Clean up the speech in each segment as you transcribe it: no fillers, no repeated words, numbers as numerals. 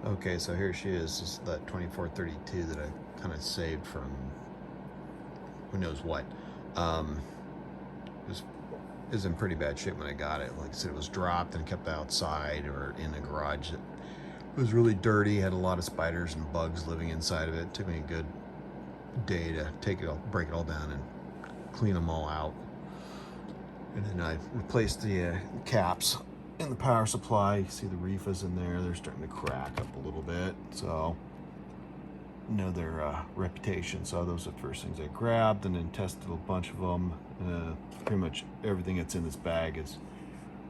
Okay, so here she is. This is that 2432 that I kind of saved from who knows what. It was in pretty bad shape when I got it. Like I said, it was dropped and kept outside or in the garage. It was really dirty, had a lot of spiders and bugs living inside of it. It took me a good day to take it all, break it all down and clean them all out. And then I replaced the caps in the power supply. You see the reefas in there, they're starting to crack up a little bit. So, you know their reputation. So those are the first things I grabbed, and then tested a bunch of them. Pretty much everything that's in this bag is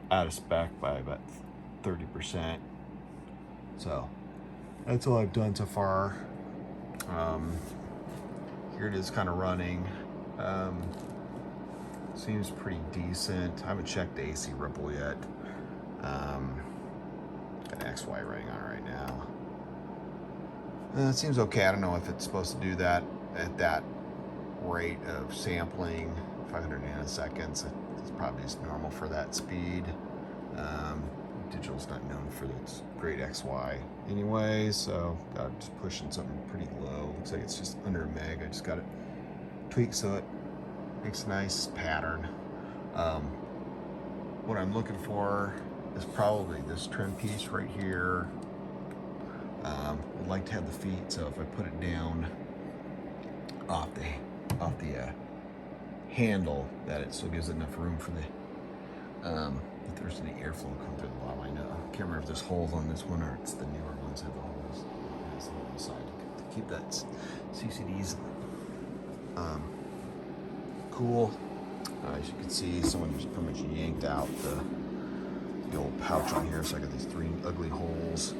out of spec by about 30%. So that's all I've done so far. Here it is kind of running. Seems pretty decent. I haven't checked the AC ripple yet. Got an XY running on it right now. It seems okay. I don't know if it's supposed to do that at that rate of sampling, 500 nanoseconds. It's probably just normal for that speed. Digital's not known for its great XY anyway, so I'm just pushing something pretty low. Looks like it's just under a meg. I just got it tweaked so it makes a nice pattern. What I'm looking for is probably this trim piece right here. I'd like to have the feet, so if I put it down off the handle, that it still gives enough room for the if there's any airflow come through the bottom. I know, I can't remember if there's holes on this one or it's the newer ones have the holes. It has the hole inside to keep that CCDs cool. As you can see, someone just pretty much yanked out the old pouch on here, so I got these 3 ugly holes.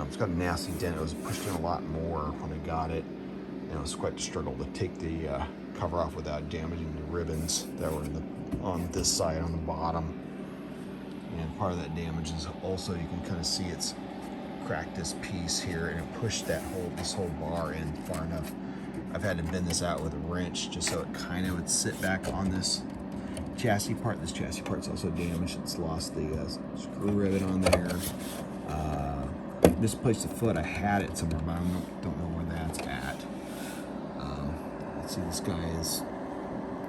It's got a nasty dent. It was pushed in a lot more when I got it, and it was quite a struggle to take the cover off without damaging the ribbons that were on this side on the bottom. And part of that damage is also, you can kind of see it's cracked this piece here, and it pushed this whole bar in far enough. I've had to bend this out with a wrench just so it kind of would sit back on this chassis part. This chassis part's also damaged. It's lost the screw rivet on there. Misplaced the foot. I had it somewhere, but I don't know where that's at. Let's see, this guy has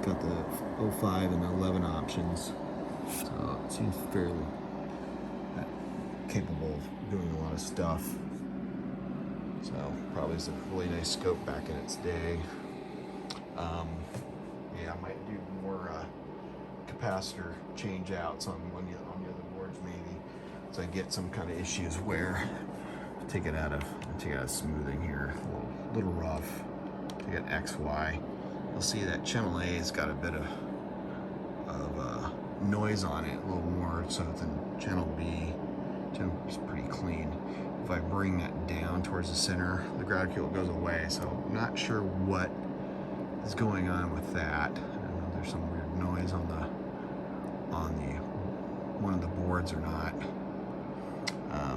got the 05 and 11 options, so it seems fairly capable of doing a lot of stuff. So probably is a really nice scope back in its day. Yeah, I might do more capacitor change outs on the other boards maybe, so I get some kind of issues where take it out of smoothing here, a little rough. Take it XY. You'll see that channel A has got a bit of noise on it, a little more so than channel B. Channel B is pretty clean. If I bring that down towards the center, the ground cable goes away. So I'm not sure what is going on with that. I don't know if there's some weird noise on the one of the boards or not.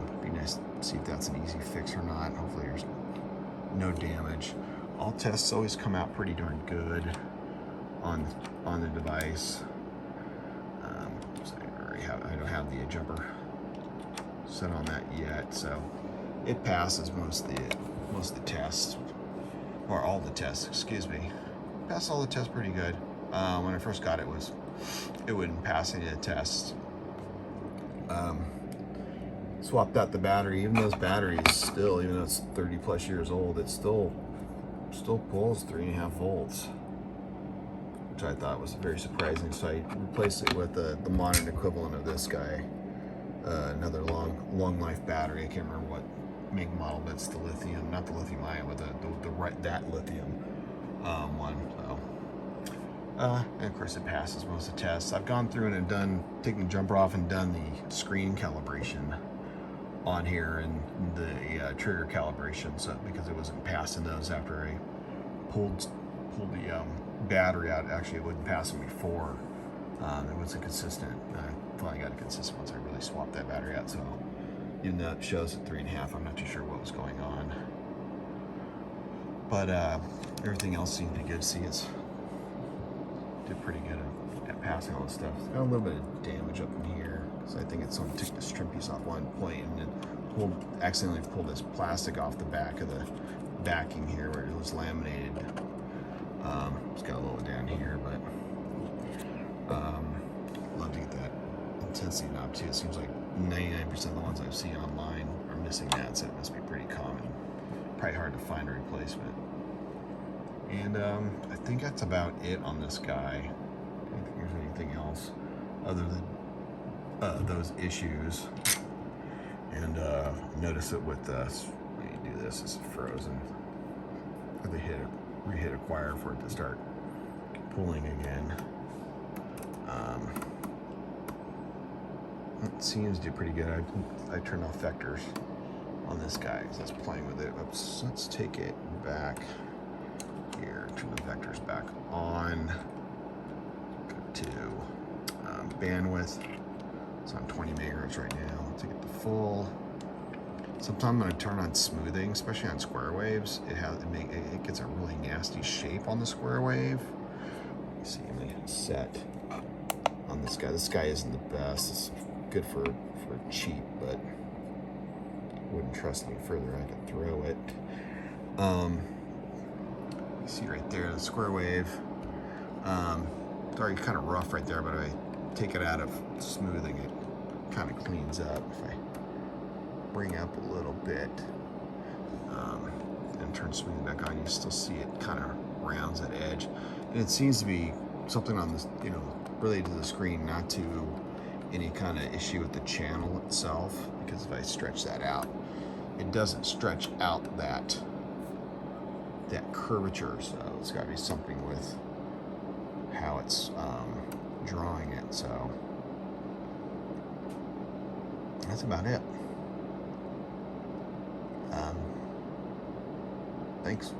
It'd be nice to see if that's an easy fix or not. Hopefully there's no damage. All tests always come out pretty darn good on the device. So I don't have the jumper set on that yet, so it passes most of the tests, or all the tests, excuse me. Passed all the tests pretty good. When I first got it, it wouldn't pass any of the tests. Swapped out the battery. Even those batteries still, even though it's 30 plus years old, it still pulls 3.5 volts, which I thought was very surprising. So I replaced it with the modern equivalent of this guy, another long life battery. I can't remember what make model, but it's the lithium, not the lithium ion, but that lithium one. So, and of course it passes most of the tests. I've gone through and taken the jumper off and done the screen calibration on here and the trigger calibration, so because it wasn't passing those after I pulled the battery out. Actually, it wouldn't pass them before. It wasn't consistent. I finally got it consistent once I really swapped that battery out. So even though it shows at 3.5, I'm not too sure what was going on. But everything else seemed to be good. See, it's did pretty good at passing all this stuff. It's got a little bit of damage up in here, because I think it's someone took the trim piece off one point and then accidentally pulled this plastic off the back of the backing here where it was laminated. It's got a little down here, but love to get that intensity knob too. It seems like 99% of the ones I've seen online are missing that, so it must be pretty common. Probably hard to find a replacement. And I think that's about it on this guy. I don't think there's anything else other than those issues. And notice it with when you do this, it's frozen. They re-hit acquire for it to start pulling again. It seems to do pretty good. I turned off vectors on this guy because I was playing with it. Oops, let's take it back here. Turn the vectors back on. Go to bandwidth. It's on 20 megahertz right now. Take it to full. Sometimes when I turn on smoothing, especially on square waves, it gets a really nasty shape on the square wave. Let me see, I'm gonna hit set on this guy. This guy isn't the best. It's good for cheap, but wouldn't trust any further. I could throw it. You see right there, the square wave. It's already kind of rough right there, but if I take it out of smoothing, it kind of cleans up. If I bring up a little bit and turn smoothing back on, you still see it kind of rounds that edge. And it seems to be something on this, related to the screen, not to any kind of issue with the channel itself, because if I stretch that out, it doesn't stretch out that curvature, so it's got to be something with how it's drawing it. So that's about it. Thanks.